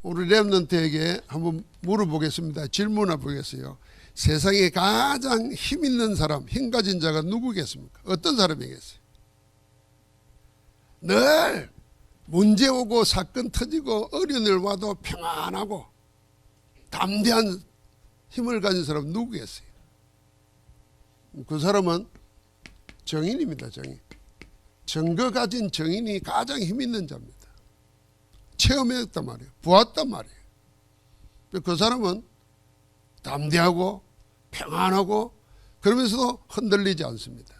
우리 렘넌트에게 한번 물어보겠습니다. 질문해 보겠어요. 세상에 가장 힘 있는 사람, 힘 가진 자가 누구겠습니까? 어떤 사람이겠어요? 늘 문제 오고 사건 터지고 어려운 일 와도 평안하고 담대한 힘을 가진 사람 누구겠어요? 그 사람은 정인입니다. 정인. 증거 가진 정인이 가장 힘 있는 자입니다. 체험했단 말이에요. 보았단 말이에요. 그 사람은 담대하고 평안하고 그러면서도 흔들리지 않습니다.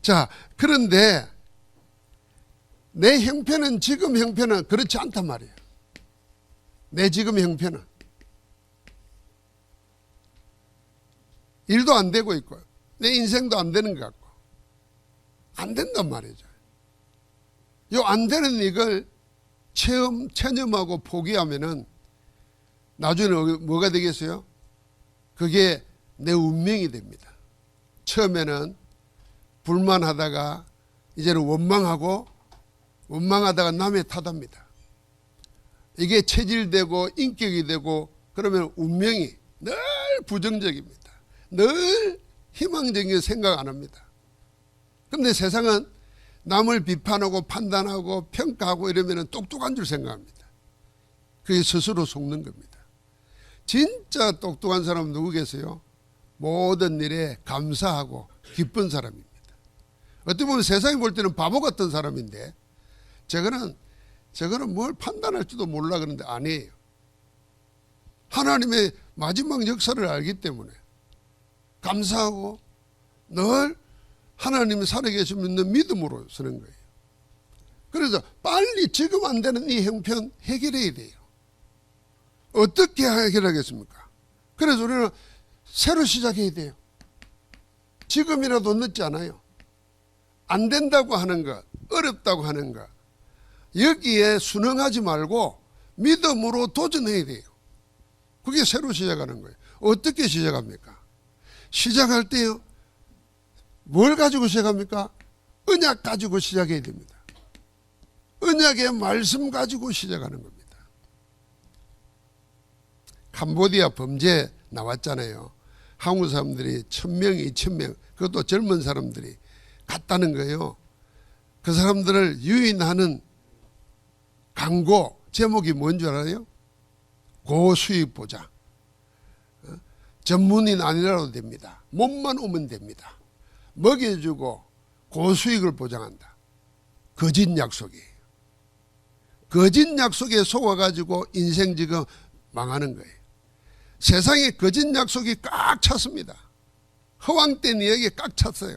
자, 그런데 내 형편은, 지금 형편은 그렇지 않단 말이에요. 내 지금 형편은 일도 안 되고 있고 내 인생도 안 되는 것 같고 안 된단 말이죠. 요 안 되는 이걸 체념하고 포기하면은 나중에 뭐가 되겠어요? 그게 내 운명이 됩니다. 처음에는 불만하다가 이제는 원망하다가 남의 탓합니다. 이게 체질되고 인격이 되고 그러면 운명이 늘 부정적입니다. 늘 희망적인 생각 안 합니다. 그런데 세상은 남을 비판하고 판단하고 평가하고 이러면 똑똑한 줄 생각합니다. 그게 스스로 속는 겁니다. 진짜 똑똑한 사람은 누구 계세요? 모든 일에 감사하고 기쁜 사람입니다. 어떻게 보면 세상이 볼 때는 바보 같은 사람인데 저거는 뭘 판단할지도 몰라 그러는데 아니에요. 하나님의 마지막 역사를 알기 때문에 감사하고 늘 하나님이 살아계시는 믿음으로 서는 거예요. 그래서 빨리 지금 안 되는 이 형편 해결해야 돼요. 어떻게 해결하겠습니까? 그래서 우리는 새로 시작해야 돼요. 지금이라도 늦지 않아요. 안 된다고 하는 것, 어렵다고 하는 것, 여기에 순응하지 말고 믿음으로 도전해야 돼요. 그게 새로 시작하는 거예요. 어떻게 시작합니까? 시작할 때요. 뭘 가지고 시작합니까? 언약 가지고 시작해야 됩니다. 언약의 말씀 가지고 시작하는 겁니다. 캄보디아 범죄 나왔잖아요. 한국 사람들이 1000명, 2000명, 그것도 젊은 사람들이 갔다는 거예요. 그 사람들을 유인하는 광고 제목이 뭔 줄 알아요? 고수익 보장. 전문인 아니라도 됩니다. 몸만 오면 됩니다. 먹여주고 고수익을 보장한다. 거짓 약속이에요. 거짓 약속에 속아가지고 인생 지금 망하는 거예요. 세상에 거짓 약속이 꽉 찼습니다. 허황된 이야기 꽉 찼어요.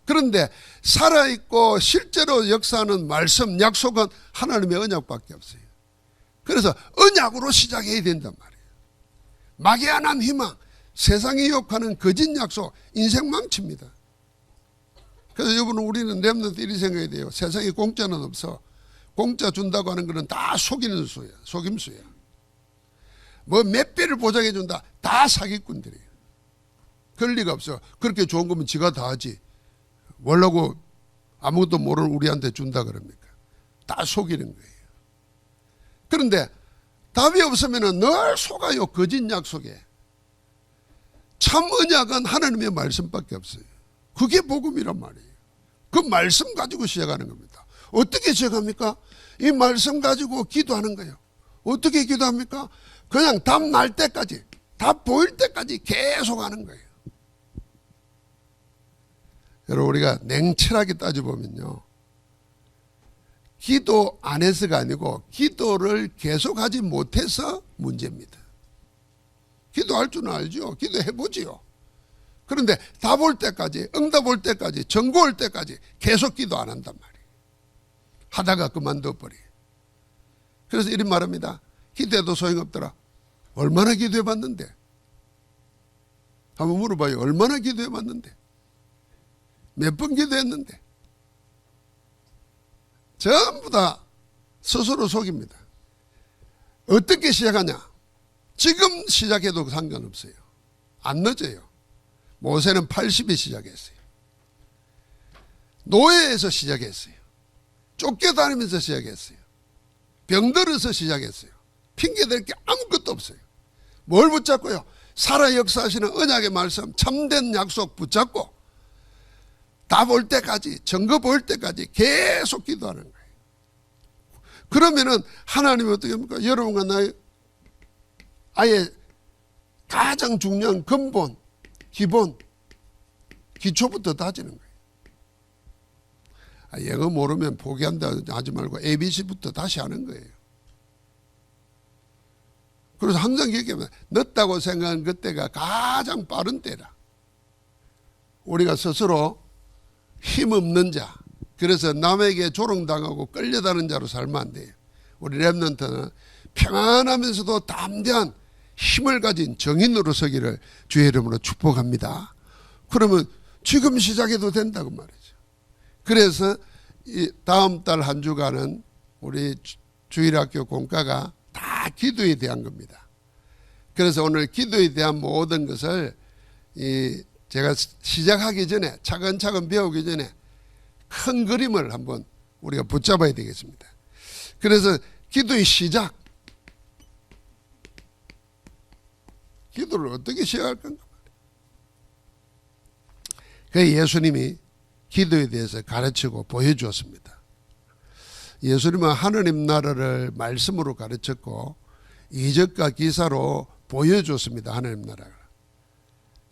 그런데 살아있고 실제로 역사하는 말씀, 약속은 하나님의 언약밖에 없어요. 그래서 언약으로 시작해야 된단 말이에요. 막연한 희망, 세상이 욕하는 거짓 약속, 인생 망칩니다. 그래서 여러분 우리는 렘넌트 이리 생각해야 돼요. 세상에 공짜는 없어. 공짜 준다고 하는 것은 다 속이는 수야, 속임수야. 뭐 몇 배를 보장해 준다, 다 사기꾼들이에요. 그럴 리가 없어. 그렇게 좋은 거면 지가 다 하지. 뭐라고 아무것도 모르는 우리한테 준다 그럽니까? 다 속이는 거예요. 그런데 답이 없으면 늘 속아요. 거짓 약속에. 참 언약은 하나님의 말씀밖에 없어요. 그게 복음이란 말이에요. 그 말씀 가지고 시작하는 겁니다. 어떻게 시작합니까? 이 말씀 가지고 기도하는 거예요. 어떻게 기도합니까? 그냥 답 날 때까지, 답 보일 때까지 계속 하는 거예요. 여러분 우리가 냉철하게 따져보면요. 기도 안 해서가 아니고 기도를 계속하지 못해서 문제입니다. 기도할 줄은 알죠. 기도해보지요. 그런데 답 올 때까지, 응답 올 때까지, 정보 올 때까지 계속 기도 안 한단 말이에요. 하다가 그만둬버려요. 그래서 이런 말합니다. 기도해도 소용없더라. 얼마나 기도해봤는데? 한번 물어봐요. 얼마나 기도해봤는데? 몇 번 기도했는데? 전부 다 스스로 속입니다. 어떻게 시작하냐? 지금 시작해도 상관없어요. 안 늦어요. 모세는 80에 시작했어요. 노예에서 시작했어요. 쫓겨다니면서 시작했어요. 병들어서 시작했어요. 핑계댈 게 아무것도 없어요. 뭘 붙잡고요? 살아 역사하시는 언약의 말씀, 참된 약속 붙잡고 답 올 때까지, 증거 보일 때까지 계속 기도하는 거예요. 그러면은 하나님이 어떻게 합니까? 여러분과 나의 아예 가장 중요한 근본, 기본, 기초부터 다지는 거예요. 영어 모르면 포기한다 하지 말고 ABC부터 다시 하는 거예요. 그래서 항상 얘기하면 늦다고 생각하는 그때가 가장 빠른 때라. 우리가 스스로 힘없는 자, 그래서 남에게 조롱당하고 끌려다는 자로 살면 안 돼요. 우리 렘넌트는 평안하면서도 담대한 힘을 가진 정인으로 서기를 주의 이름으로 축복합니다. 그러면 지금 시작해도 된다고 말이죠. 그래서 이 다음 달 한 주간은 우리 주일학교 공과가 다 기도에 대한 겁니다. 그래서 오늘 기도에 대한 모든 것을 제가 시작하기 전에 차근차근 배우기 전에 큰 그림을 한번 우리가 붙잡아야 되겠습니다. 그래서 기도의 시작, 기도를 어떻게 시작할 건가? 그 예수님이 기도에 대해서 가르치고 보여주었습니다. 예수님은 하느님 나라를 말씀으로 가르쳤고 이적과 기사로 보여줬습니다. 하느님 나라를.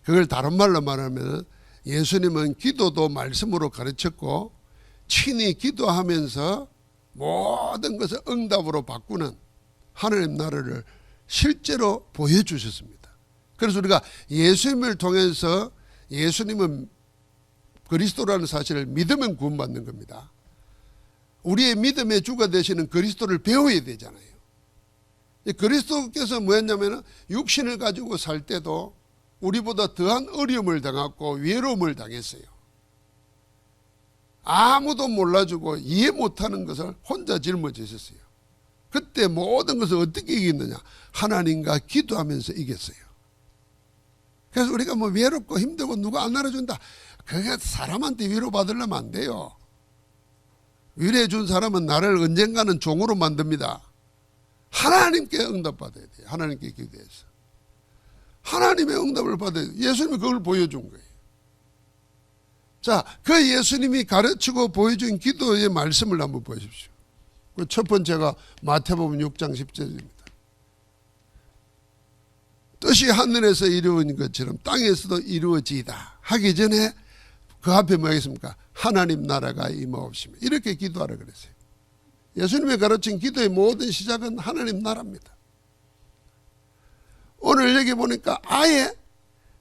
그걸 다른 말로 말하면 예수님은 기도도 말씀으로 가르쳤고 친히 기도하면서 모든 것을 응답으로 바꾸는 하느님 나라를 실제로 보여주셨습니다. 그래서 우리가 예수님을 통해서 예수님은 그리스도라는 사실을 믿으면 구원받는 겁니다. 우리의 믿음의 주가 되시는 그리스도를 배워야 되잖아요. 그리스도께서 뭐였냐면 육신을 가지고 살 때도 우리보다 더한 어려움을 당했고 외로움을 당했어요. 아무도 몰라주고 이해 못하는 것을 혼자 짊어지셨어요. 그때 모든 것을 어떻게 이겼느냐? 하나님과 기도하면서 이겼어요. 그래서 우리가 뭐 외롭고 힘들고 누가 안 알아준다, 그게 사람한테 위로받으려면 안 돼요. 위로해 준 사람은 나를 언젠가는 종으로 만듭니다. 하나님께 응답받아야 돼요. 하나님께 기도해서 하나님의 응답을 받아야 돼요. 예수님이 그걸 보여준 거예요. 자, 그 예수님이 가르치고 보여준 기도의 말씀을 한번 보십시오. 첫 번째가 마태복음 6장 10절입니다. 뜻이 하늘에서 이루어진 것처럼 땅에서도 이루어지이다 하기 전에 그 앞에 뭐겠습니까? 하나님 나라가 임하옵시며, 이렇게 기도하라 그랬어요. 예수님이 가르친 기도의 모든 시작은 하나님 나라입니다. 오늘 여기 보니까 아예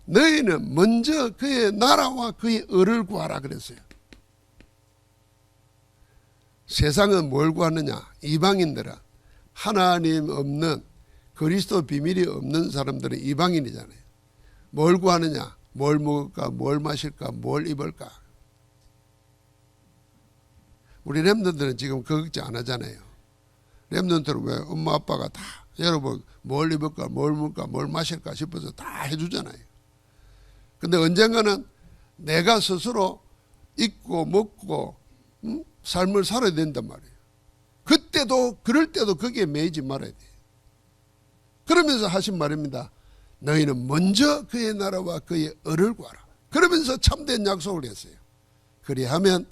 너희는 먼저 그의 나라와 그의 의를 구하라 그랬어요. 세상은 뭘 구하느냐? 이방인들은 하나님 없는, 그리스도 비밀이 없는 사람들은 이방인이잖아요. 뭘 구하느냐? 뭘 먹을까? 뭘 마실까? 뭘 입을까? 우리 렘넌트들은 지금 그 걱정 안 하잖아요. 렘넌트는 왜 엄마 아빠가 다 여러분 뭘 입을까? 뭘 먹을까? 뭘 마실까? 싶어서 다 해주잖아요. 근데 언젠가는 내가 스스로 입고 먹고 삶을 살아야 된단 말이에요. 그때도 그럴 때도 거기에 매이지 말아야 돼요. 그러면서 하신 말입니다. 너희는 먼저 그의 나라와 그의 의를 구하라. 그러면서 참된 약속을 했어요. 그리하면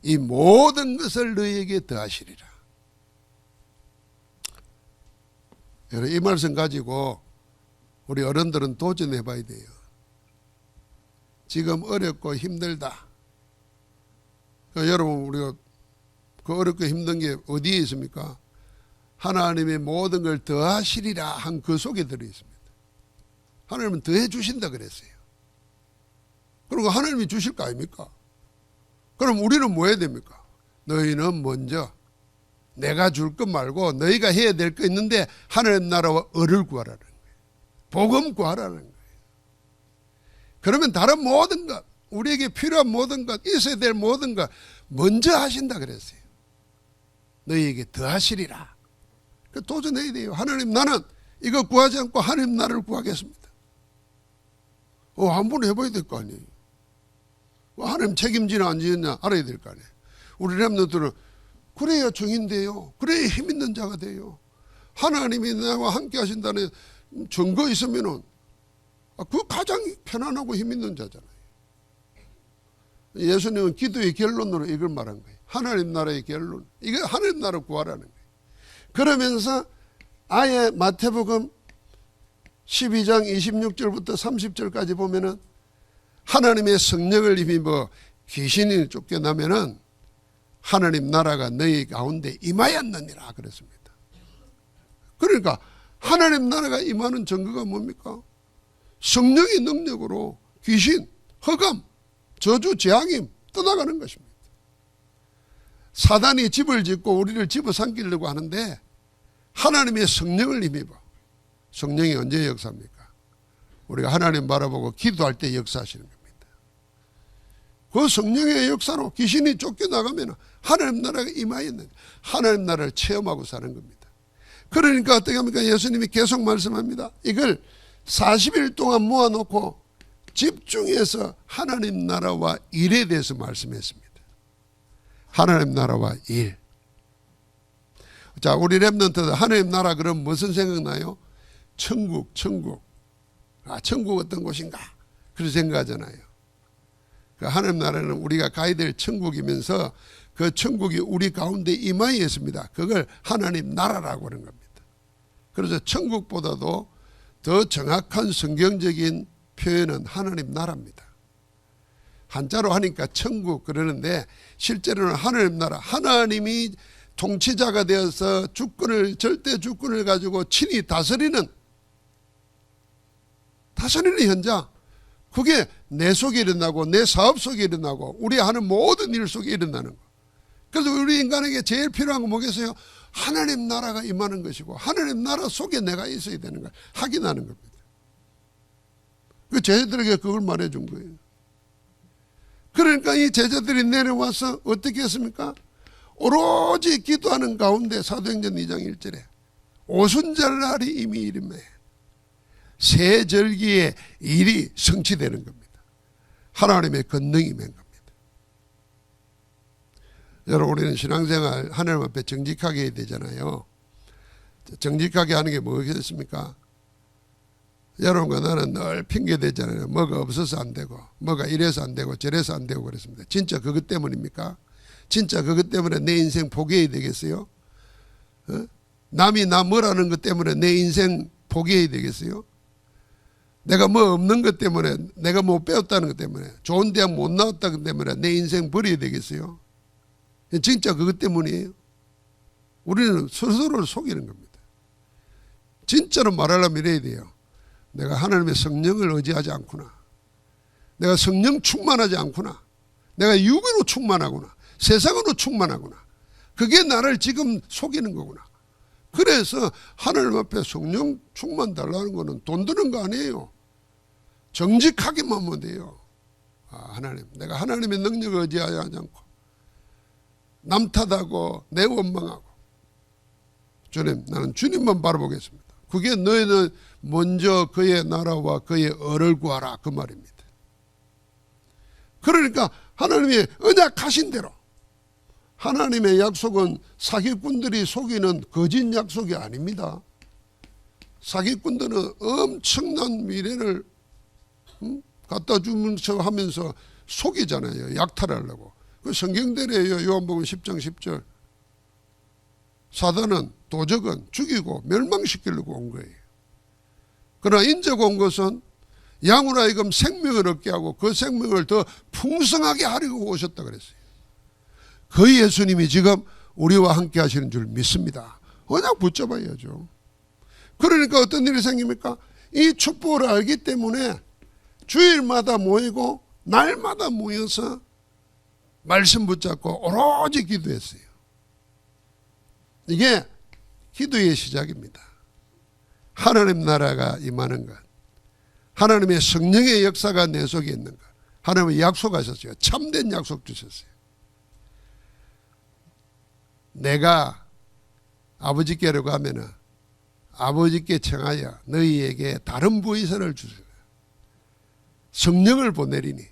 이 모든 것을 너희에게 더하시리라. 여러분, 이 말씀 가지고 우리 어른들은 도전해 봐야 돼요. 지금 어렵고 힘들다. 그러니까 여러분, 우리가 그 어렵고 힘든 게 어디에 있습니까? 하나님의 모든 걸 더하시리라 한 그 속에 들어있습니다. 하나님은 더해 주신다 그랬어요. 그리고 하나님이 주실 거 아닙니까? 그럼 우리는 뭐 해야 됩니까? 너희는 먼저 내가 줄 것 말고 너희가 해야 될 거 있는데 하나님 나라와 의를 구하라는 거예요. 복음 구하라는 거예요. 그러면 다른 모든 것, 우리에게 필요한 모든 것, 있어야 될 모든 것 먼저 하신다 그랬어요. 너희에게 더하시리라. 도전해야 돼요. 하나님, 나는 이거 구하지 않고 하나님 나라를 구하겠습니다. 한번 해봐야 될 거 아니에요. 하나님 책임지나 안 지느냐 알아야 될 거 아니에요. 우리 렘넌트들은 그래야 정인 돼요. 그래야 힘 있는 자가 돼요. 하나님이 나와 함께 하신다는 증거 있으면은 그 가장 편안하고 힘 있는 자잖아요. 예수님은 기도의 결론으로 이걸 말한 거예요. 하나님 나라의 결론. 이게 하나님 나라 구하라는 거예요. 그러면서 아예 마태복음 12장 26절부터 30절까지 보면은 하나님의 성령을 힘입어 귀신이 쫓겨나면은 하나님 나라가 너희 가운데 임하였느니라 그랬습니다. 그러니까 하나님 나라가 임하는 증거가 뭡니까? 성령의 능력으로 귀신, 흑암, 저주, 재앙이 떠나가는 것입니다. 사단이 집을 짓고 우리를 집어삼키려고 하는데 하나님의 성령을 힘입어. 성령이 언제 역사합니까? 우리가 하나님 바라보고 기도할 때 역사하시는 겁니다. 그 성령의 역사로 귀신이 쫓겨나가면 하나님 나라가 임하였는데 하나님 나라를 체험하고 사는 겁니다. 그러니까 어떻게 합니까? 예수님이 계속 말씀합니다. 이걸 40일 동안 모아놓고 집중해서 하나님 나라와 일에 대해서 말씀했습니다. 하나님 나라와 일. 자, 우리 랩런트들 하나님 나라 그럼 무슨 생각나요? 천국. 천국 어떤 곳인가? 그런 생각하잖아요. 그 하나님 나라는 우리가 가야 될 천국이면서 그 천국이 우리 가운데 임하여 있습니다. 그걸 하나님 나라라고 하는 겁니다. 그래서 천국보다도 더 정확한 성경적인 표현은 하나님 나라입니다. 한자로 하니까 천국 그러는데 실제로는 하나님 나라, 하나님이 통치자가 되어서 주권을, 절대 주권을 가지고 친히 다스리는 현장, 그게 내 속에 일어나고 내 사업 속에 일어나고 우리 하는 모든 일 속에 일어나는 거. 그래서 우리 인간에게 제일 필요한 건 뭐겠어요? 하나님 나라가 임하는 것이고 하나님 나라 속에 내가 있어야 되는 걸 확인하는 겁니다. 그 제자들에게 그걸 말해준 거예요. 그러니까 이 제자들이 내려와서 어떻게 했습니까? 오로지 기도하는 가운데 사도행전 2장 1절에 오순절날이 이미 이름에 새 절기의 일이 성취되는 겁니다. 하나님의 권능이 맹 겁니다. 여러분, 우리는 신앙생활 하나님 앞에 정직하게 해야 되잖아요. 정직하게 하는 게 뭐겠습니까? 여러분과 나는 늘 핑계 대잖아요. 뭐가 없어서 안 되고 뭐가 이래서 안 되고 저래서 안 되고 그랬습니다. 진짜 그것 때문입니까? 진짜 그것 때문에 내 인생 포기해야 되겠어요? 남이 나 뭐라는 것 때문에 내 인생 포기해야 되겠어요? 내가 뭐 없는 것 때문에, 내가 못 배웠다는 것 때문에, 좋은 대학 못 나왔다는 것 때문에 내 인생 버려야 되겠어요? 진짜 그것 때문이에요. 우리는 스스로를 속이는 겁니다. 진짜로 말하려면 이래야 돼요. 내가 하나님의 성령을 의지하지 않구나. 내가 성령 충만하지 않구나. 내가 육으로 충만하구나. 세상으로 충만하구나. 그게 나를 지금 속이는 거구나. 그래서 하나님 앞에 성령 충만 달라는 거는 돈 드는 거 아니에요. 정직하게만 하면 돼요. 하나님, 내가 하나님의 능력을 의지하지 않고 남 탓하고 내 원망하고 주님, 나는 주님만 바라보겠습니다. 그게 너희는 먼저 그의 나라와 그의 의를 구하라, 그 말입니다. 그러니까 하나님이 언약하신 대로, 하나님의 약속은 사기꾼들이 속이는 거짓 약속이 아닙니다. 사기꾼들은 엄청난 미래를 갖다 주면서 하면서 속이잖아요. 약탈하려고. 그 성경대로예요. 요한복음 10장 10절. 사단은, 도적은 죽이고 멸망시키려고 온 거예요. 그러나 인자가 온 것은 양으로 하여금 생명을 얻게 하고 그 생명을 더 풍성하게 하려고 오셨다 그랬어요. 그 예수님이 지금 우리와 함께 하시는 줄 믿습니다. 언약 붙잡아야죠. 그러니까 어떤 일이 생깁니까? 이 축복을 알기 때문에 주일마다 모이고 날마다 모여서 말씀 붙잡고 오로지 기도했어요. 이게 기도의 시작입니다. 하나님 나라가 임하는 것, 하나님의 성령의 역사가 내 속에 있는 것, 하나님이 약속하셨어요. 참된 약속 주셨어요. 내가 아버지께로 가면은 아버지께 청하여 너희에게 다른 보이선을 주시라. 성령을 보내리니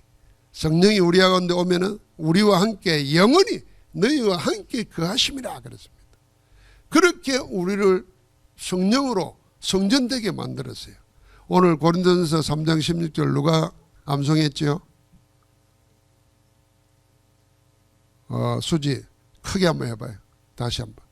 성령이 우리 가운데 오면은 우리와 함께 영원히 너희와 함께 거하심이라 그랬습니다. 그렇게 우리를 성령으로 성전되게 만들었어요. 오늘 고린도전서 3장 16절 누가 암송했죠? 수지 크게 한번 해봐요. 다시 한번.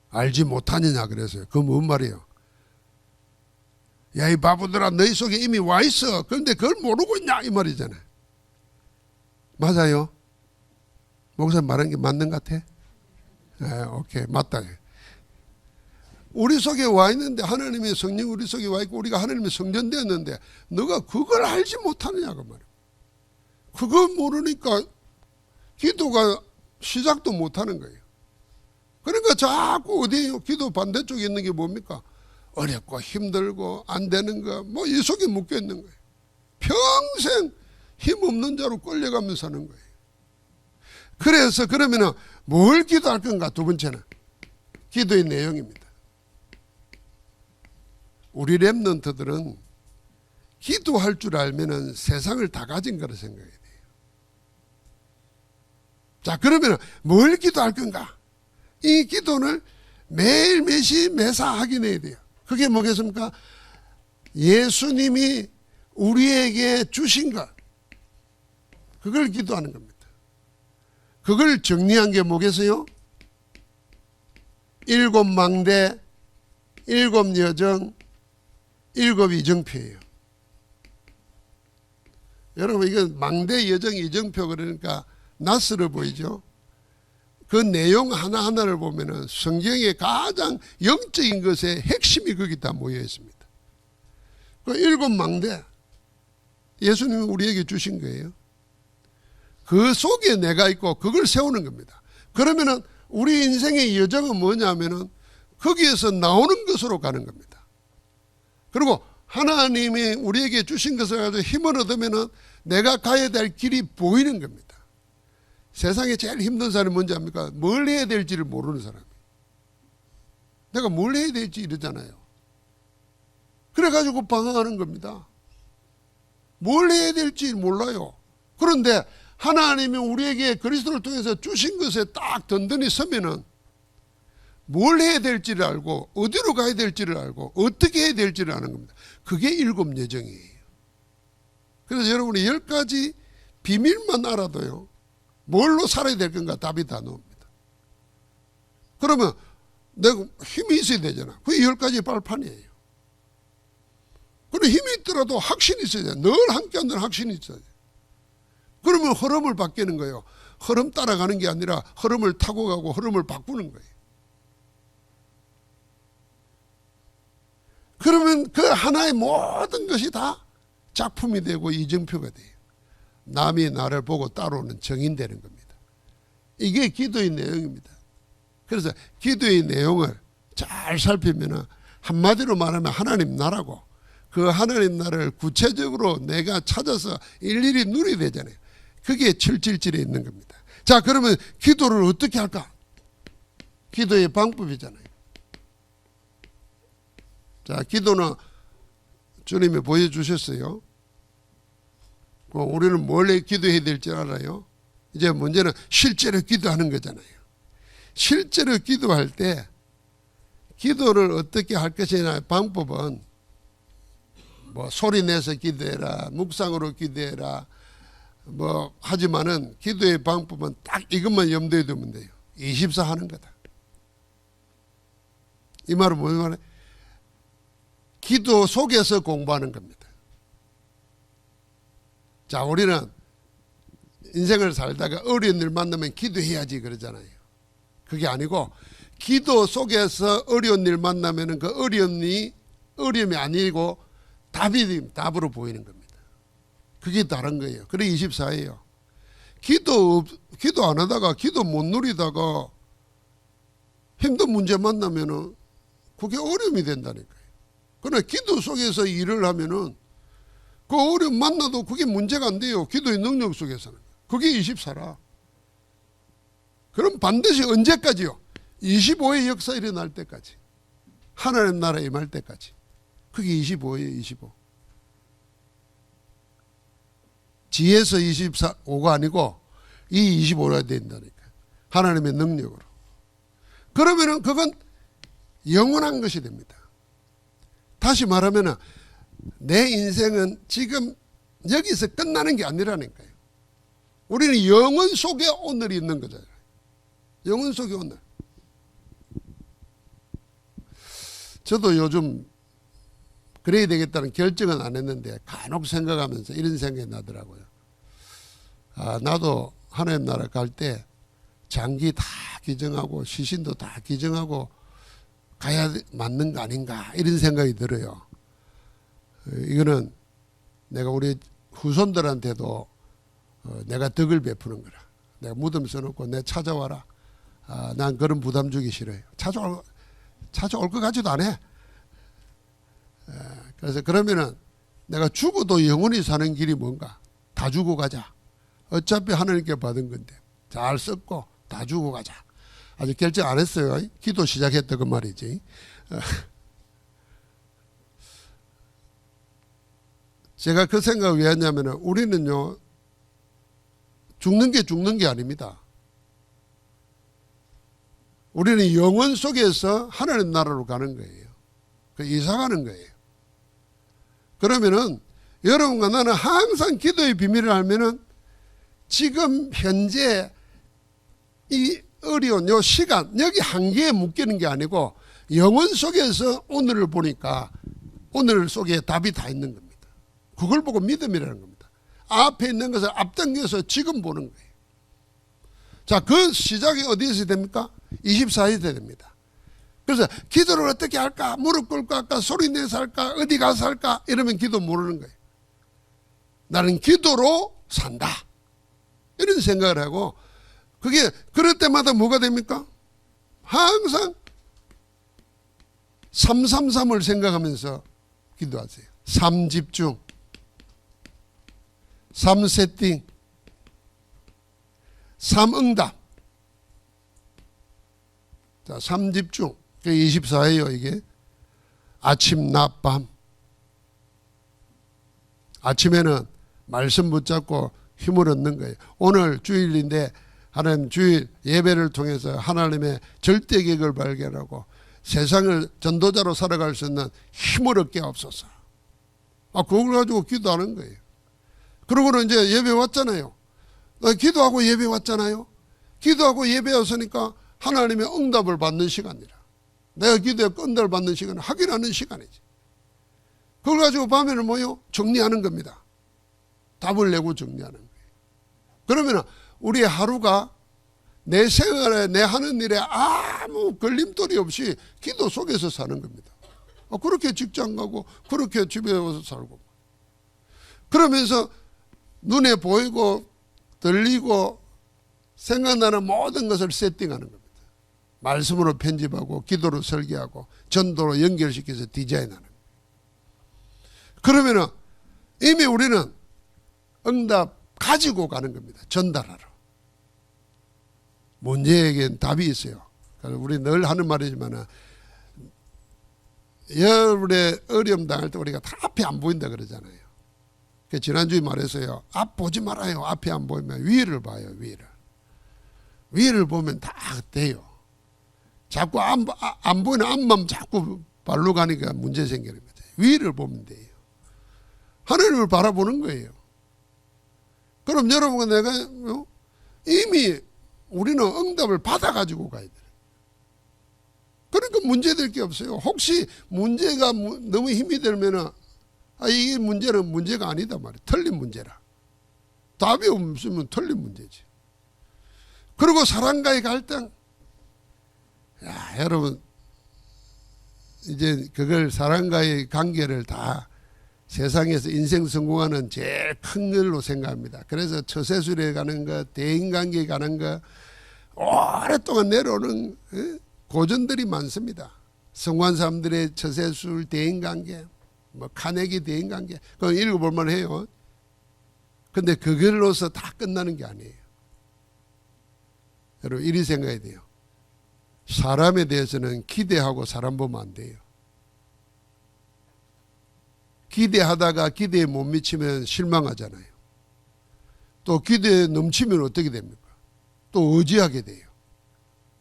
알지 못하느냐 그래서요. 그건 뭔 말이에요? 야, 이 바보들아, 너희 속에 이미 와 있어. 그런데 그걸 모르고 있냐 이 말이잖아요. 맞아요? 목사님 말하는 게 맞는 것 같아? 네, 오케이, 맞다. 우리 속에 와 있는데, 하나님의 성령 우리 속에 와 있고 우리가 하나님의 성전 되었는데 너가 그걸 알지 못하느냐 그 말이에요. 그거 모르니까 기도가 시작도 못하는 거예요. 그러니까 자꾸 어디에요? 기도 반대쪽에 있는 게 뭡니까? 어렵고 힘들고 안 되는 거 뭐 이 속에 묶여 있는 거예요. 평생 힘없는 자로 끌려가면서 사는 거예요. 그래서 그러면은 뭘 기도할 건가? 두 번째는 기도의 내용입니다. 우리 렘넌트들은 기도할 줄 알면은 세상을 다 가진 거라 생각해야 돼요. 자, 그러면 뭘 기도할 건가? 이 기도를 매일 매시 매사 확인해야 돼요. 그게 뭐겠습니까? 예수님이 우리에게 주신 것, 그걸 기도하는 겁니다. 그걸 정리한 게 뭐겠어요? 7 망대, 7 여정, 7 이정표예요. 여러분, 이건 망대, 여정, 이정표 그러니까 낯설어 보이죠? 그 내용 하나하나를 보면은 성경의 가장 영적인 것의 핵심이 거기 다 모여 있습니다. 그 7 망대, 예수님이 우리에게 주신 거예요. 그 속에 내가 있고 그걸 세우는 겁니다. 그러면은 우리 인생의 여정은 뭐냐면은 거기에서 나오는 것으로 가는 겁니다. 그리고 하나님이 우리에게 주신 것을 가지고 힘을 얻으면은 내가 가야 될 길이 보이는 겁니다. 세상에 제일 힘든 사람이 뭔지 압니까? 뭘 해야 될지를 모르는 사람이에요. 내가 뭘 해야 될지 이러잖아요. 그래가지고 방황하는 겁니다. 뭘 해야 될지 몰라요. 그런데 하나님이 우리에게 그리스도를 통해서 주신 것에 딱 든든히 서면은 뭘 해야 될지를 알고 어디로 가야 될지를 알고 어떻게 해야 될지를 아는 겁니다. 그게 7 여정이에요. 그래서 여러분이 10가지 비밀만 알아도요, 뭘로 살아야 될 건가 답이 다 나옵니다. 그러면 내가 힘이 있어야 되잖아. 그게 10가지 발판이에요. 그럼 힘이 있더라도 확신이 있어야 돼. 늘 함께하는 확신이 있어야 돼. 그러면 흐름을 바뀌는 거예요. 흐름 따라가는 게 아니라 흐름을 타고 가고 흐름을 바꾸는 거예요. 그러면 그 하나의 모든 것이 다 작품이 되고 이정표가 돼요. 남이 나를 보고 따라오는 정인되는 겁니다. 이게 기도의 내용입니다. 그래서 기도의 내용을 잘 살피면 한마디로 말하면 하나님 나라고, 그 하나님 나라를 구체적으로 내가 찾아서 일일이 누려야 되잖아요. 그게 777에 있는 겁니다. 자, 그러면 기도를 어떻게 할까? 기도의 방법이잖아요. 자, 기도는 주님이 보여주셨어요. 우리는 뭘 기도해야 될지 알아요. 이제 문제는 실제로 기도하는 거잖아요. 실제로 기도할 때 기도를 어떻게 할 것이냐 방법은 뭐 소리 내서 기도해라, 묵상으로 기도해라, 뭐 하지만은 기도의 방법은 딱 이것만 염두에 두면 돼요. 24 하는 거다. 이 말은 무슨 말이에요? 기도 속에서 공부하는 겁니다. 자, 우리는 인생을 살다가 어려운 일 만나면 기도해야지 그러잖아요. 그게 아니고 기도 속에서 어려운 일 만나면 그 어려움이 아니고 답으로 보이는 겁니다. 그게 다른 거예요. 그래 24예요. 기도 안 하다가 기도 못 누리다가 힘든 문제 만나면은 그게 어려움이 된다니까요. 그러나 기도 속에서 일을 하면은 그 어려움 만나도 그게 문제가 안 돼요. 기도의 능력 속에서는. 그게 24라. 그럼 반드시 언제까지요? 25의 역사 일어날 때까지. 하나님 나라에 임할 때까지. 그게 25예요. 25. 지혜서 25가 아니고 이 25가 된다니까. 하나님의 능력으로. 그러면은 그건 영원한 것이 됩니다. 다시 말하면은 내 인생은 지금 여기서 끝나는 게 아니라니까요. 우리는 영원 속에 오늘이 있는 거잖아요. 영원 속에 오늘. 저도 요즘 그래야 되겠다는 결정은 안 했는데 간혹 생각하면서 이런 생각이 나더라고요. 아, 나도 하나님 나라 갈 때 장기 다 기증하고 시신도 다 기증하고 가야 맞는 거 아닌가 이런 생각이 들어요. 이거는 내가 우리 후손들한테도 내가 덕을 베푸는 거라. 내가 무덤 써놓고 내 찾아와라. 아, 난 그런 부담 주기 싫어요. 찾아올 것 같지도 않아. 그래서 그러면은 내가 죽어도 영원히 사는 길이 뭔가? 다 주고 가자. 어차피 하나님께 받은 건데 잘 썼고 다 주고 가자. 아직 결정 안 했어요. 기도 시작했다 그 말이지. 제가 그 생각을 왜 했냐면은 우리는요 죽는 게 아닙니다. 우리는 영원 속에서 하나님 나라로 가는 거예요. 그 이사 가는 거예요. 그러면은 여러분과 나는 항상 기도의 비밀을 알면은 지금 현재 이 어려운 요 시간 여기 한계에 묶이는 게 아니고 영원 속에서 오늘을 보니까 오늘 속에 답이 다 있는 겁니다. 그걸 보고 믿음이라는 겁니다. 앞에 있는 것을 앞당겨서 지금 보는 거예요. 자, 그 시작이 어디에서 됩니까? 24일 됩니다. 그래서 기도를 어떻게 할까? 무릎 꿇고 할까? 소리 내서 할까? 어디 가서 할까? 이러면 기도 모르는 거예요. 나는 기도로 산다. 이런 생각을 하고 그게 그럴 때마다 뭐가 됩니까? 항상 333을 생각하면서 기도하세요. 3집중, 3세팅, 3응답. 자, 3집중. 24예요, 이게. 아침, 낮, 밤. 아침에는 말씀 붙잡고 힘을 얻는 거예요. 오늘 주일인데 하나님 주일 예배를 통해서 하나님의 절대 계획을 발견하고 세상을 전도자로 살아갈 수 있는 힘을 얻게 없어서. 아, 그걸 가지고 기도하는 거예요. 그러고는 이제 예배 왔잖아요. 기도하고 예배 왔잖아요. 기도하고 예배 왔으니까 하나님의 응답을 받는 시간이라. 내가 기도에 응답을 받는 시간은 확인하는 시간이지. 그걸 가지고 밤에는 뭐요? 정리하는 겁니다. 답을 내고 정리하는 거예요. 그러면 우리의 하루가 내 생활에 내 하는 일에 아무 걸림돌이 없이 기도 속에서 사는 겁니다. 그렇게 직장 가고 그렇게 집에 와서 살고 그러면서 눈에 보이고 들리고 생각나는 모든 것을 세팅하는 겁니다. 말씀으로 편집하고 기도로 설계하고 전도로 연결시켜서 디자인하는 거예요. 그러면은 이미 우리는 응답 가지고 가는 겁니다. 전달하러. 문제에겐 답이 있어요. 우리 늘 하는 말이지만 여러분의 어려움 당할 때 우리가 다 앞이 안 보인다 그러잖아요. 지난주에 말했어요. 앞 보지 말아요. 앞이 안 보이면 위를 봐요. 위를 보면 다 돼요. 자꾸 안 보이는 앞만 자꾸 발로 가니까 문제 생기는 거죠. 위를 보면 돼요. 하나님을 바라보는 거예요. 그럼 여러분과 내가 이미 우리는 응답을 받아가지고 가야 돼요. 그러니까 문제될 게 없어요. 혹시 문제가 너무 힘이 들면은 이 문제는 문제가 아니다 말이에요. 틀린 문제라. 답이 없으면 틀린 문제지. 그리고 사람과의 갈등. 야, 여러분 이제 그걸 사람과의 관계를 다 세상에서 인생 성공하는 제일 큰 걸로 생각합니다. 그래서 처세술에 가는 거, 대인관계에 가는 거 오랫동안 내려오는 고전들이 많습니다. 성공한 사람들의 처세술, 대인관계, 뭐 카네기 대인관계 그건 읽어볼만 해요. 근데 그걸로서 다 끝나는 게 아니에요. 여러분 이리 생각해야 돼요. 사람에 대해서는 기대하고 사람 보면 안 돼요. 기대하다가 기대에 못 미치면 실망하잖아요. 또 기대에 넘치면 어떻게 됩니까? 또 의지하게 돼요.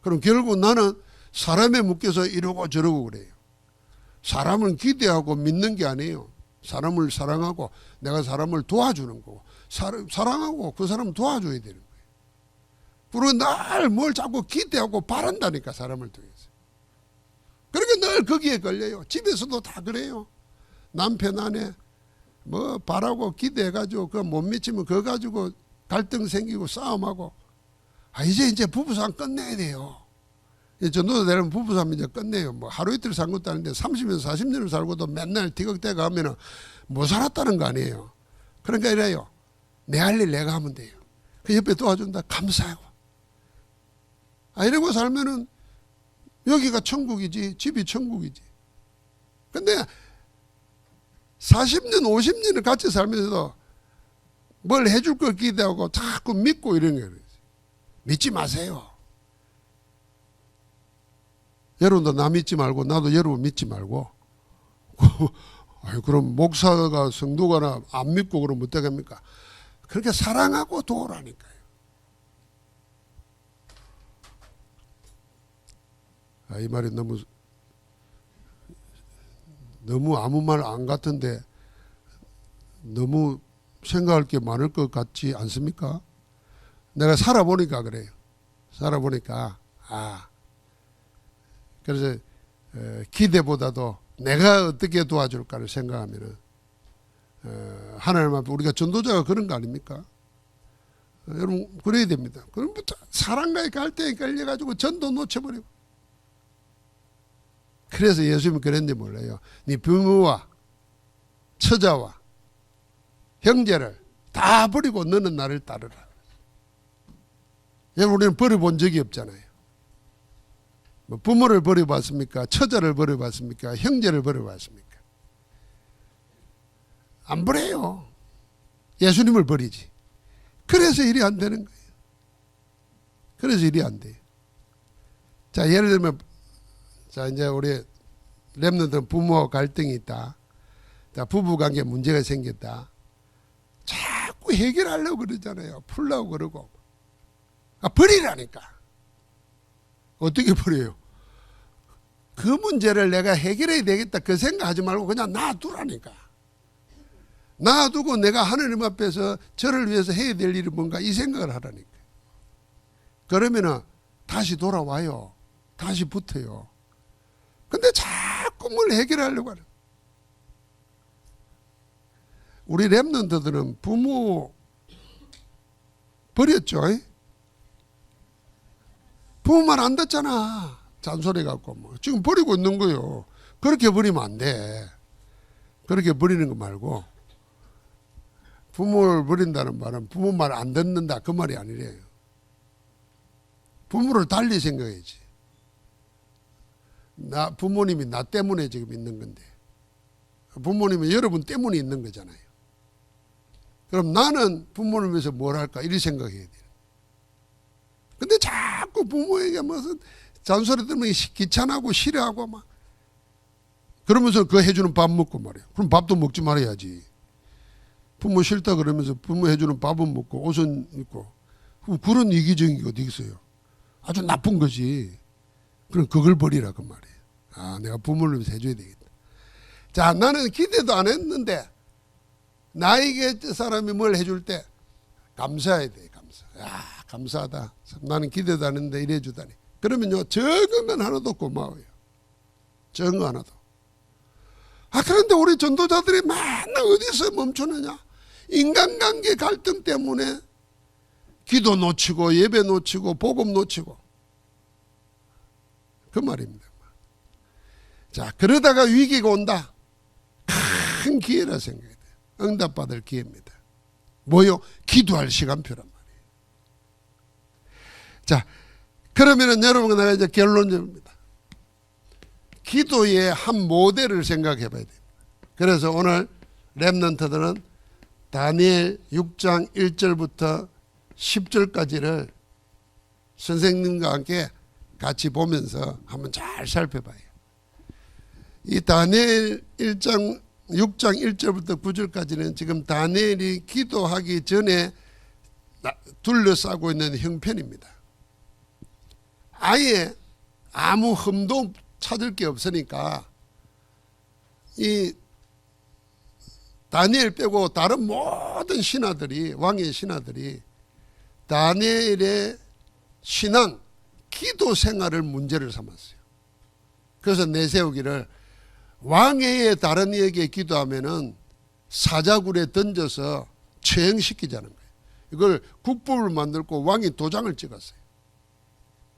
그럼 결국 나는 사람에 묶여서 이러고 저러고 그래요. 사람을 기대하고 믿는 게 아니에요. 사람을 사랑하고 내가 사람을 도와주는 거고 사랑하고 그 사람 도와줘야 되는 거예요. 그리고 날 뭘 자꾸 기대하고 바란다니까 사람을 통해서. 그러니까 늘 거기에 걸려요. 집에서도 다 그래요. 남편 아내 뭐 바라고 기대해가지고 그거 못 미치면 그거 가지고 갈등 생기고 싸움하고 이제 부부싸움 끝내야 돼요. 전도사 되면 부부싸움 이제 끝내요. 뭐 하루 이틀 산 것도 아닌데 30년 40년을 살고도 맨날 티격태격 하면은 못 살았다는 거 아니에요. 그러니까 이래요. 내 할 일 내가 하면 돼요. 그 옆에 도와준다. 감사하고. 이러고 살면은 여기가 천국이지 집이 천국이지. 근데 40년 50년을 같이 살면서도 뭘 해줄 걸 기대하고 자꾸 믿고 이런 거예요. 믿지 마세요. 여러분도 나 믿지 말고 나도 여러분 믿지 말고 그럼 목사가 성도가 안 믿고 그러면 어떡합니까? 그렇게 사랑하고 도우라니까요. 이 말이 너무 아무 말 안 같은데 너무 생각할 게 많을 것 같지 않습니까? 내가 살아보니까 그래요. 살아보니까 그래서 기대보다도 내가 어떻게 도와줄까를 생각하면은 하나님 앞에 우리가 전도자가 그런 거 아닙니까? 여러분 그래야 됩니다. 그럼 사랑과의 갈등에 걸려가지고 전도 놓쳐버리고. 그래서 예수님이 그랬는지 몰라요. 네 부모와 처자와 형제를 다 버리고 너는 나를 따르라. 여러분 우리는 버려본 적이 없잖아요. 뭐 부모를 버려봤습니까? 처자를 버려봤습니까? 형제를 버려봤습니까? 안 버려요. 예수님을 버리지. 그래서 일이 안 되는 거예요. 그래서 일이 안 돼요. 자, 예를 들면 자, 이제 우리 렘넌트는 부모와 갈등이 있다. 자, 부부관계에 문제가 생겼다. 자꾸 해결하려고 그러잖아요. 풀려고 그러고. 버리라니까. 어떻게 버려요? 그 문제를 내가 해결해야 되겠다 그 생각하지 말고 그냥 놔두라니까. 놔두고 내가 하느님 앞에서 저를 위해서 해야 될 일이 뭔가 이 생각을 하라니까. 그러면은 다시 돌아와요. 다시 붙어요. 근데 자꾸 뭘 해결하려고 하는. 우리 렘넌트들은 부모 버렸죠. 부모 말 안 듣잖아. 잔소리 갖고 뭐. 지금 버리고 있는 거요. 그렇게 버리면 안 돼. 그렇게 버리는 거 말고 부모를 버린다는 말은 부모 말 안 듣는다 그 말이 아니래요. 부모를 달리 생각해야지. 부모님이 나 때문에 지금 있는 건데 부모님은 여러분 때문에 있는 거잖아요. 그럼 나는 부모를 위해서 뭘 할까 이렇게 생각해야 돼요. 근데 자꾸 부모에게 무슨 잔소리 들으면 귀찮아하고 싫어하고 막 그러면서 그 해주는 밥 먹고 말이야. 그럼 밥도 먹지 말아야지. 부모 싫다 그러면서 부모 해주는 밥은 먹고 옷은 입고 그런 이기적인 게 어디 있어요. 아주 나쁜 거지. 그럼 그걸 버리라 그 말이에요. 내가 부모를 위해서 해줘야 되겠다. 자, 나는 기대도 안 했는데 나에게 저 사람이 뭘 해줄 때 감사해야 돼. 감사하다. 나는 기대도 안 했는데 이래 주다니. 그러면요 적은 건 하나도 고마워요. 적은 거 하나도. 그런데 우리 전도자들이 맨날 어디서 멈추느냐. 인간관계 갈등 때문에 기도 놓치고 예배 놓치고 복음 놓치고 그 말입니다. 자, 그러다가 위기가 온다. 큰 기회라 생각해야 돼요. 응답받을 기회입니다. 뭐요? 기도할 시간표란 말이에요. 자, 그러면은 여러분 내가 이제 결론입니다. 기도의 한 모델을 생각해 봐야 돼요. 그래서 오늘 렘넌트들은 다니엘 6장 1절부터 10절까지를 선생님과 함께 같이 보면서 한번 잘 살펴봐요. 이 다니엘 6장 1절부터 9절까지는 지금 다니엘이 기도하기 전에 둘러싸고 있는 형편입니다. 아예 아무 흠도 찾을 게 없으니까 이 다니엘 빼고 다른 모든 신하들이, 왕의 신하들이 다니엘의 신앙, 기도 생활을 문제를 삼았어요. 그래서 내세우기를 왕외의 다른 이에게 기도하면은 사자굴에 던져서 처형시키자는 거예요. 이걸 국법을 만들고 왕이 도장을 찍었어요.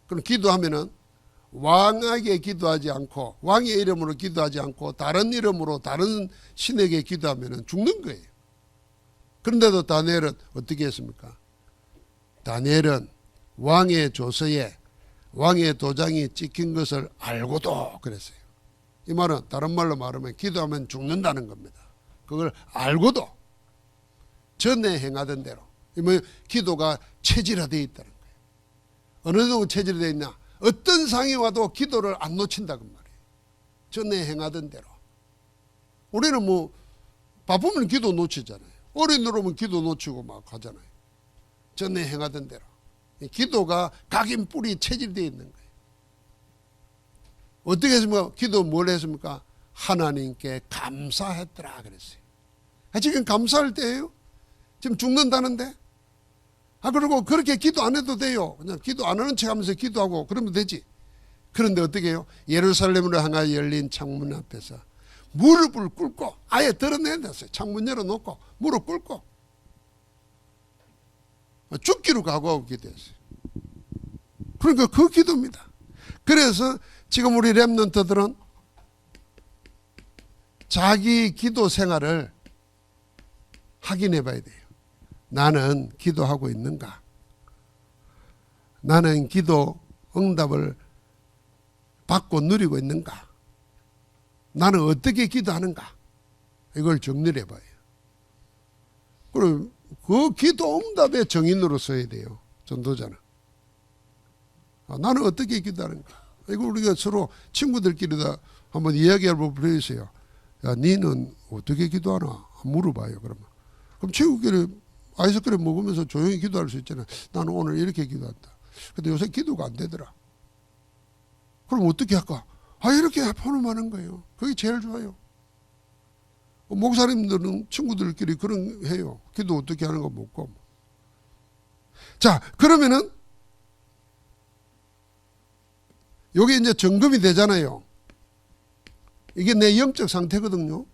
그럼 기도하면은 왕에게 기도하지 않고, 왕의 이름으로 기도하지 않고 다른 이름으로 다른 신에게 기도하면은 죽는 거예요. 그런데도 다니엘은 어떻게 했습니까? 다니엘은 왕의 조서에 왕의 도장이 찍힌 것을 알고도 그랬어요. 이 말은 다른 말로 말하면 기도하면 죽는다는 겁니다. 그걸 알고도 전에 행하던 대로, 기도가 체질화되어 있다는 거예요. 어느 정도 체질화되어 있냐? 어떤 상이 와도 기도를 안 놓친다는 말이에요. 전에 행하던 대로. 우리는 뭐 바쁘면 기도 놓치잖아요. 어린 놈은 기도 놓치고 막 하잖아요. 전에 행하던 대로. 기도가 각인 뿌리 체질되어 있는 거예요. 어떻게 했습니까? 기도 뭘 했습니까? 하나님께 감사했더라 그랬어요. 지금 감사할 때예요? 지금 죽는다는데? 그리고 그렇게 기도 안 해도 돼요. 그냥 기도 안 하는 척 하면서 기도하고 그러면 되지. 그런데 어떻게 해요? 예루살렘으로 향하여 열린 창문 앞에서 무릎을 꿇고 아예 드러내놨어요. 창문 열어놓고 무릎 꿇고 죽기로 각오하고 기도했어요. 그러니까 그 기도입니다. 그래서 지금 우리 렘넌트들은 자기 기도 생활을 확인해 봐야 돼요. 나는 기도하고 있는가? 나는 기도 응답을 받고 누리고 있는가? 나는 어떻게 기도하는가? 이걸 정리를 해봐요. 그리고 그 기도 응답의 정인으로 서야 돼요. 전도자는. 나는 어떻게 기도하는가? 이거 우리가 서로 친구들끼리다 한번 이야기해볼 필요 있어요. 야, 니는 어떻게 기도하나? 물어봐요, 그러면. 그럼 친구끼리 아이스크림 먹으면서 조용히 기도할 수 있잖아요. 나는 오늘 이렇게 기도한다. 근데 요새 기도가 안 되더라. 그럼 어떻게 할까? 이렇게 포럼하는 거예요. 그게 제일 좋아요. 목사님들은 친구들끼리 그런 해요. 기도 어떻게 하는 거 묻고. 자, 그러면은 여기 이제 점검이 되잖아요. 이게 내 영적 상태거든요.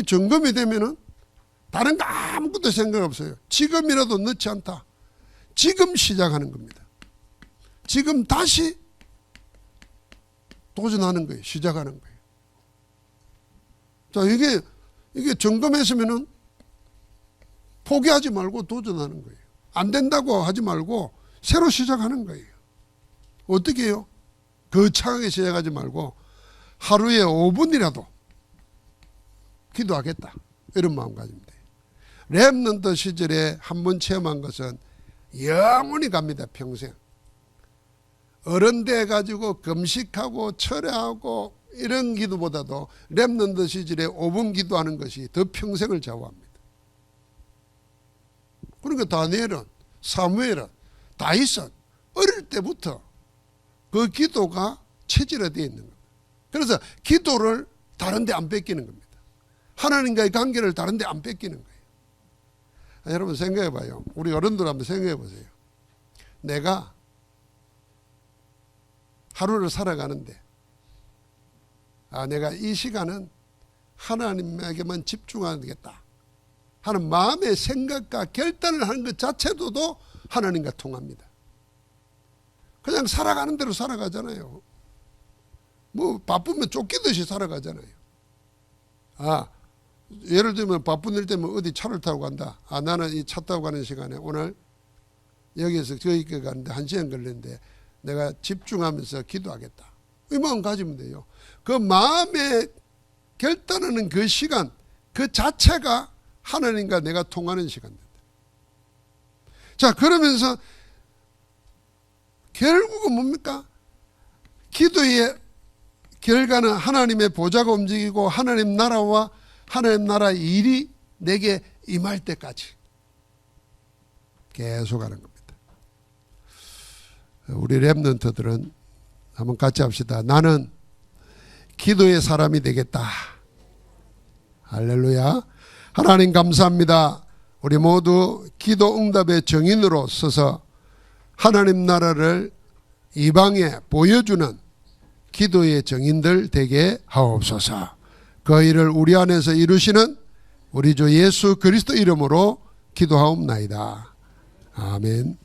점검이 되면은 다른 거 아무것도 생각 없어요. 지금이라도 늦지 않다. 지금 시작하는 겁니다. 지금 다시 도전하는 거예요. 시작하는 거예요. 자, 이게 점검했으면은 포기하지 말고 도전하는 거예요. 안 된다고 하지 말고 새로 시작하는 거예요. 어떻게 해요? 거창하게 시작하지 말고 하루에 5분이라도 기도하겠다. 이런 마음가짐입니다. 렘넌트 시절에 한 번 체험한 것은 영원히 갑니다. 평생. 어른 돼가지고 금식하고 철회하고 이런 기도보다도 렘넌트 시절에 5분 기도하는 것이 더 평생을 좌우합니다. 그러니까 다니엘은, 사무엘은, 다윗은 어릴 때부터 그 기도가 체질화되어 있는 겁니다. 그래서 기도를 다른 데 안 뺏기는 겁니다. 하나님과의 관계를 다른 데 안 뺏기는 거예요. 여러분 생각해 봐요. 우리 어른들 한번 생각해 보세요. 내가 하루를 살아가는데 내가 이 시간은 하나님에게만 집중하겠다 하는 마음의 생각과 결단을 하는 것 자체도 하나님과 통합니다. 그냥 살아가는 대로 살아가잖아요. 뭐 바쁘면 쫓기듯이 살아가잖아요. 예를 들면 바쁜 일 때문에 어디 차를 타고 간다. 나는 이 차 타고 가는 시간에 오늘 여기에서 저기까지 가는데 1시간 걸리는데 내가 집중하면서 기도하겠다. 이 마음 가지면 돼요. 그 마음에 결단하는 그 시간 그 자체가 하나님과 내가 통하는 시간입니다. 자, 그러면서 결국은 뭡니까? 기도의 결과는 하나님의 보좌가 움직이고 하나님 나라와 하나님 나라 일이 내게 임할 때까지 계속 하는 겁니다. 우리 렘넌트들은 한번 같이 합시다. 나는 기도의 사람이 되겠다. 할렐루야. 하나님 감사합니다. 우리 모두 기도 응답의 정인으로 서서 하나님 나라를 이방에 보여주는 기도의 정인들 되게 하옵소서. 그 일을 우리 안에서 이루시는 우리 주 예수 그리스도 이름으로 기도하옵나이다. 아멘.